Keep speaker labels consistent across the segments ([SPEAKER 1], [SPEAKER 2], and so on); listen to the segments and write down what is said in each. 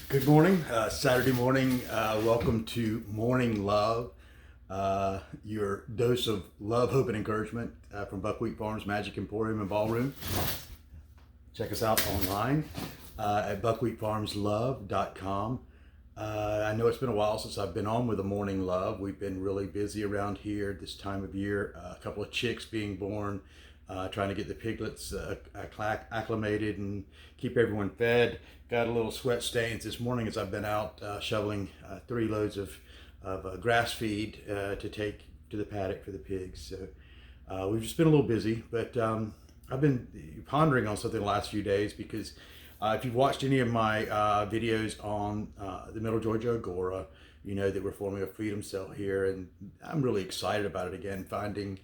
[SPEAKER 1] Good morning, Saturday morning. Welcome to Morning Love, your dose of love, hope, and encouragement from Buckwheat Farms Magic Emporium and Ballroom. Check us out online at buckwheatfarmslove.com. I know it's been a while since I've been on with a Morning Love. We've been really busy around here this time of year. A couple of chicks being born, trying to get the piglets acclimated and keep everyone fed. Got a little sweat stains this morning as I've been out shoveling 3 loads of grass feed to take to the paddock for the pigs. So we've just been a little busy, but I've been pondering on something the last few days because if you've watched any of my videos on the Middle Georgia Agora, you know that we're forming a freedom cell here, and I'm really excited about it again, finding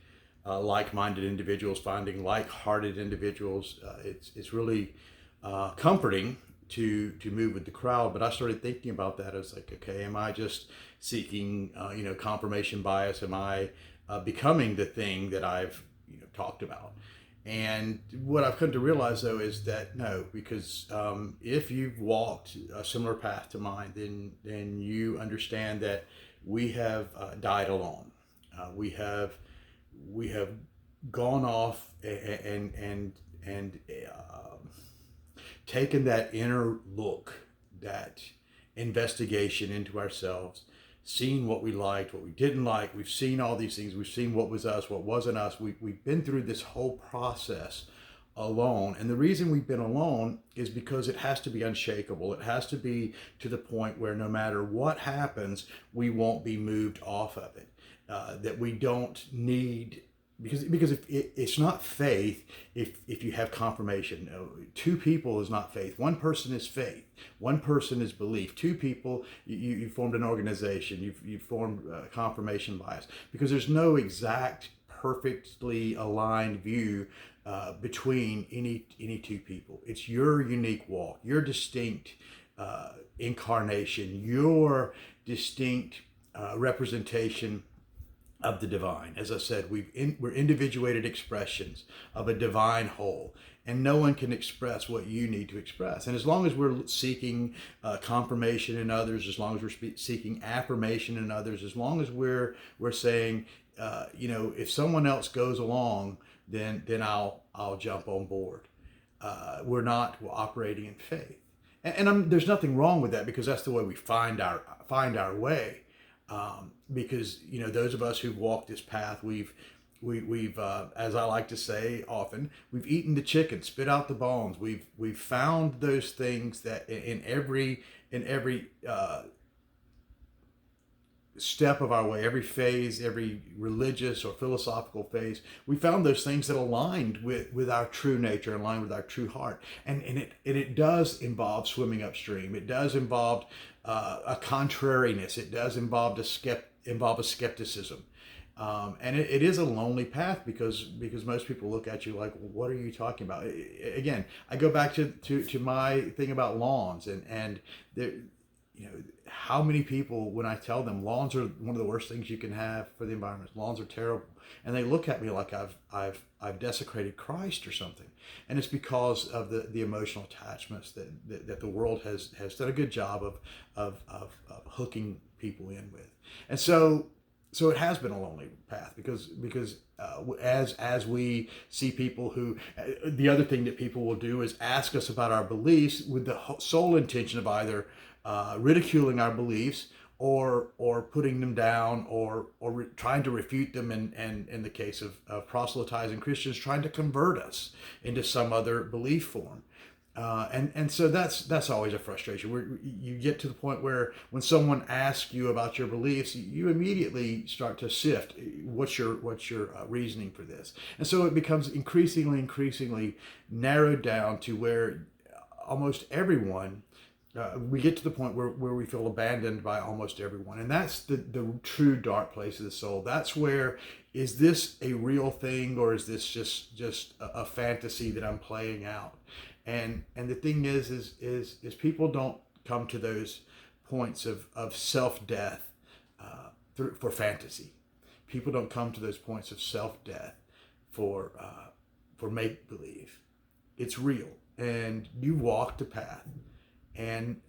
[SPEAKER 1] like-minded individuals, finding like-hearted individuals. It's really comforting to move with the crowd. But I started thinking about that. I was like, okay, am I just seeking confirmation bias? Am I becoming the thing that I've talked about? And what I've come to realize, though, is that no, because if you've walked a similar path to mine, then you understand that we have died alone. We have gone off and taken that inner look, that investigation into ourselves, seen what we liked, what we didn't like. We've seen all these things. We've seen what was us, what wasn't us. We've been through this whole process alone. And the reason we've been alone is because it has to be unshakable. It has to be to the point where no matter what happens, we won't be moved off of it. That we don't need, because if it's not faith, if you have confirmation. No, 2 people is not faith. 1 person is faith. 1 person is belief. 2 people, you formed an organization. You've formed confirmation bias, because there's no exact, perfectly aligned view between any 2 people. It's your unique walk, your distinct incarnation, your distinct representation of the divine. As I said, we're individuated expressions of a divine whole, and no one can express what you need to express. And as long as we're seeking confirmation in others, as long as we're seeking affirmation in others, as long as we're saying, if someone else goes along, then I'll jump on board. We're not operating in faith, and there's nothing wrong with that, because that's the way we find our way. Because those of us who've walked this path, we've as I like to say often, we've eaten the chicken, spit out the bones. We've found those things that in every step of our way, every phase, every religious or philosophical phase, we found those things that aligned with our true nature, aligned with our true heart. And it does involve swimming upstream. It does involve a contrariness. It does involve a skepticism. And it is a lonely path, because most people look at you like, well, what are you talking about? Again, I go back to my thing about lawns, and there, how many people, when I tell them lawns are one of the worst things you can have for the environment, lawns are terrible, and they look at me like I've desecrated Christ or something. And it's because of the emotional attachments that the world has done a good job of hooking people in with. And so it has been a lonely path, because as we see people who, the other thing that people will do is ask us about our beliefs with the sole intention of either ridiculing our beliefs or putting them down, or trying to refute them, and in the case of proselytizing Christians, trying to convert us into some other belief form. And so that's always a frustration, where you get to the point where when someone asks you about your beliefs, you immediately start to sift what's your reasoning for this. And so it becomes increasingly narrowed down to where almost everyone, we get to the point where we feel abandoned by almost everyone. And that's the true dark place of the soul. That's where, is this a real thing, or is this just a fantasy that I'm playing out? And the thing is people don't come to those points of self-death for fantasy. People don't come to those points of self-death for make-believe. It's real, and you walk the path, and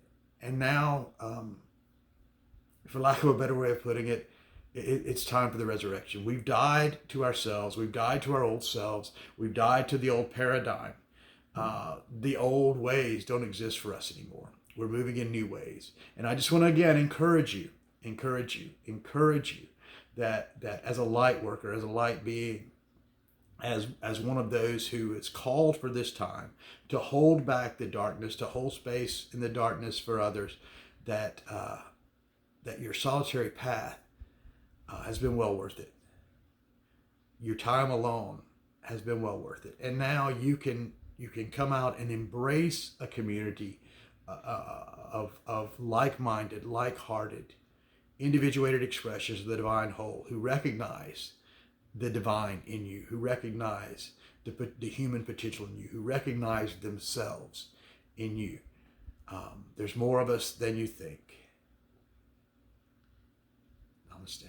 [SPEAKER 1] And now, for lack of a better way of putting it, it's time for the resurrection. We've died to ourselves. We've died to our old selves. We've died to the old paradigm. The old ways don't exist for us anymore. We're moving in new ways. And I just want to again encourage you that as a light worker, as a light being, as one of those who is called for this time to hold back the darkness, to hold space in the darkness for others, that that your solitary path has been well worth it. Your time alone has been well worth it, and now you can come out and embrace a community of like-minded, like-hearted, individuated expressions of the divine whole who recognize the divine in you, who recognize the human potential in you, who recognize themselves in you. There's more of us than you think. Namaste.